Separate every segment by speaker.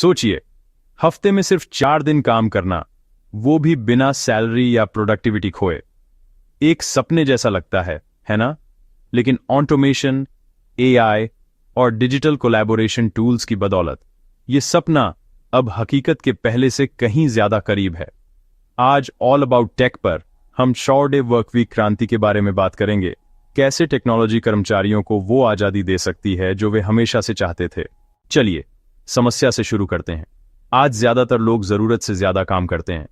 Speaker 1: सोचिए, हफ्ते में सिर्फ 4 दिन काम करना, वो भी बिना सैलरी या प्रोडक्टिविटी खोए। एक सपने जैसा लगता है ना? लेकिन ऑटोमेशन, एआई और डिजिटल कोलैबोरेशन टूल्स की बदौलत ये सपना अब हकीकत के पहले से कहीं ज्यादा करीब है। आज ऑल अबाउट टेक पर हम शॉर्ट डे वर्क वीक क्रांति के बारे में बात करेंगे। कैसे टेक्नोलॉजी कर्मचारियों को वो आजादी दे सकती है जो वे हमेशा से चाहते थे। चलिए समस्या से शुरू करते हैं। आज ज्यादातर लोग जरूरत से ज्यादा काम करते हैं।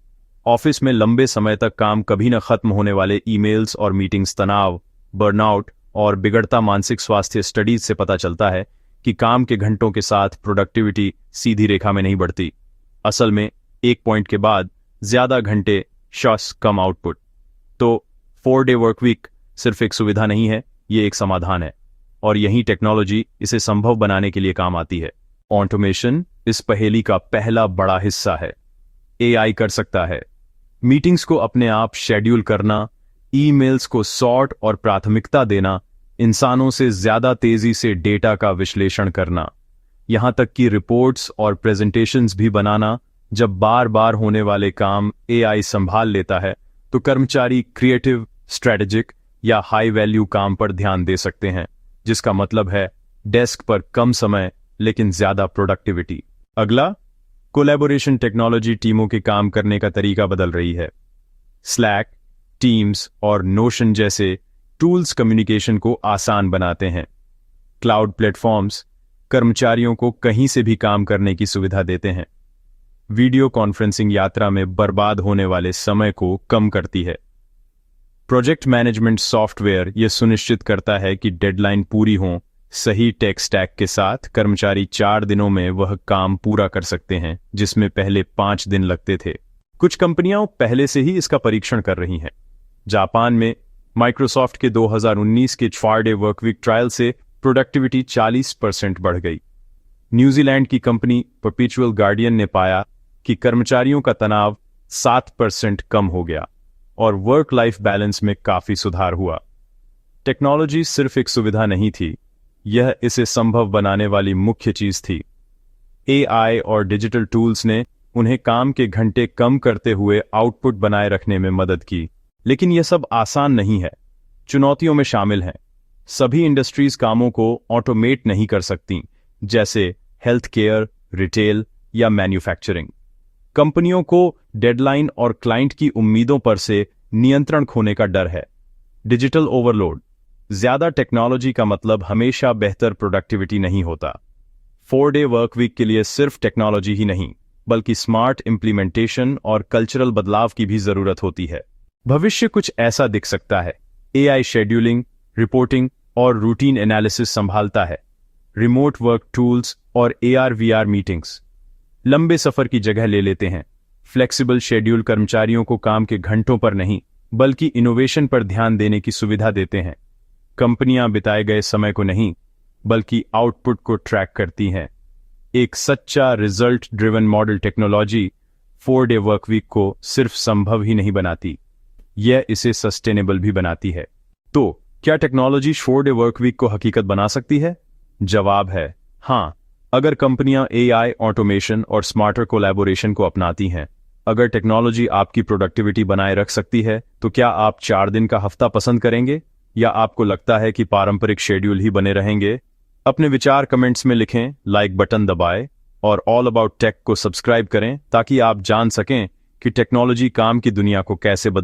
Speaker 1: ऑफिस में लंबे समय तक काम, कभी न खत्म होने वाले ईमेल्स और मीटिंग्स, तनाव, बर्नआउट और बिगड़ता मानसिक स्वास्थ्य। स्टडीज से पता चलता है कि काम के घंटों के साथ प्रोडक्टिविटी सीधी रेखा में नहीं बढ़ती। असल में एक पॉइंट के बाद ज्यादा घंटे शॉस कम आउटपुट। तो 4 डे वर्क वीक सिर्फ एक सुविधा नहीं है, ये एक समाधान है, और यही टेक्नोलॉजी इसे संभव बनाने के लिए काम आती है। ऑटोमेशन इस पहेली का पहला बड़ा हिस्सा है। एआई कर सकता है मीटिंग्स को अपने आप शेड्यूल करना, ईमेल्स को सॉर्ट और प्राथमिकता देना, इंसानों से ज्यादा तेजी से डेटा का विश्लेषण करना, यहां तक कि रिपोर्ट्स और प्रेजेंटेशंस भी बनाना। जब बार बार होने वाले काम एआई संभाल लेता है तो कर्मचारी क्रिएटिव, स्ट्रेटेजिक या हाई वैल्यू काम पर ध्यान दे सकते हैं, जिसका मतलब है डेस्क पर कम समय लेकिन ज्यादा प्रोडक्टिविटी। अगला, कोलैबोरेशन टेक्नोलॉजी टीमों के काम करने का तरीका बदल रही है। स्लैक, टीम्स और नोशन जैसे टूल्स कम्युनिकेशन को आसान बनाते हैं। क्लाउड प्लेटफॉर्म्स कर्मचारियों को कहीं से भी काम करने की सुविधा देते हैं। वीडियो कॉन्फ्रेंसिंग यात्रा में बर्बाद होने वाले समय को कम करती है। प्रोजेक्ट मैनेजमेंट सॉफ्टवेयर यह सुनिश्चित करता है कि डेडलाइन पूरी हो। सही टेक स्टैक के साथ कर्मचारी 4 दिनों में वह काम पूरा कर सकते हैं जिसमें पहले 5 दिन लगते थे। कुछ कंपनियां पहले से ही इसका परीक्षण कर रही हैं। जापान में माइक्रोसॉफ्ट के 2019 के 4 डे वर्क वीक ट्रायल से प्रोडक्टिविटी 40% बढ़ गई। न्यूजीलैंड की कंपनी परपेचुअल गार्डियन ने पाया कि कर्मचारियों का तनाव 7% कम हो गया और वर्क लाइफ बैलेंस में काफी सुधार हुआ। टेक्नोलॉजी सिर्फ एक सुविधा नहीं थी, यह इसे संभव बनाने वाली मुख्य चीज थी। एआई और डिजिटल टूल्स ने उन्हें काम के घंटे कम करते हुए आउटपुट बनाए रखने में मदद की। लेकिन यह सब आसान नहीं है, चुनौतियों में शामिल हैं। सभी इंडस्ट्रीज कामों को ऑटोमेट नहीं कर सकती, जैसे हेल्थ केयर, रिटेल या मैन्युफैक्चरिंग। कंपनियों को डेडलाइन और क्लाइंट की उम्मीदों पर से नियंत्रण खोने का डर है। डिजिटल ओवरलोड, ज्यादा टेक्नोलॉजी का मतलब हमेशा बेहतर प्रोडक्टिविटी नहीं होता। 4 डे वर्क वीक के लिए सिर्फ टेक्नोलॉजी ही नहीं, बल्कि स्मार्ट इंप्लीमेंटेशन और कल्चरल बदलाव की भी जरूरत होती है। भविष्य कुछ ऐसा दिख सकता है। एआई शेड्यूलिंग, रिपोर्टिंग और रूटीन एनालिसिस संभालता है। रिमोट वर्क टूल्स और AR/VR मीटिंग्स लंबे सफर की जगह ले लेते हैं। फ्लेक्सिबल शेड्यूल कर्मचारियों को काम के घंटों पर नहीं, बल्कि इनोवेशन पर ध्यान देने की सुविधा देते हैं। कंपनियां बिताए गए समय को नहीं, बल्कि आउटपुट को ट्रैक करती हैं। एक सच्चा result driven model technology 4 day work week को सिर्फ संभव ही नहीं बनाती, यह इसे सस्टेनेबल भी बनाती है। तो क्या टेक्नोलॉजी 4 डे वर्क वीक को हकीकत बना सकती है? जवाब है हाँ, अगर कंपनियां एआई, ऑटोमेशन और स्मार्टर कोलैबोरेशन को अपनाती हैं। अगर टेक्नोलॉजी आपकी प्रोडक्टिविटी बनाए रख सकती है, तो क्या आप 4 दिन का हफ्ता पसंद करेंगे, या आपको लगता है कि पारंपरिक शेड्यूल ही बने रहेंगे? अपने विचार कमेंट्स में लिखें, लाइक बटन दबाएं और ऑल अबाउट टेक को सब्सक्राइब करें ताकि आप जान सकें कि टेक्नोलॉजी काम की दुनिया को कैसे बदल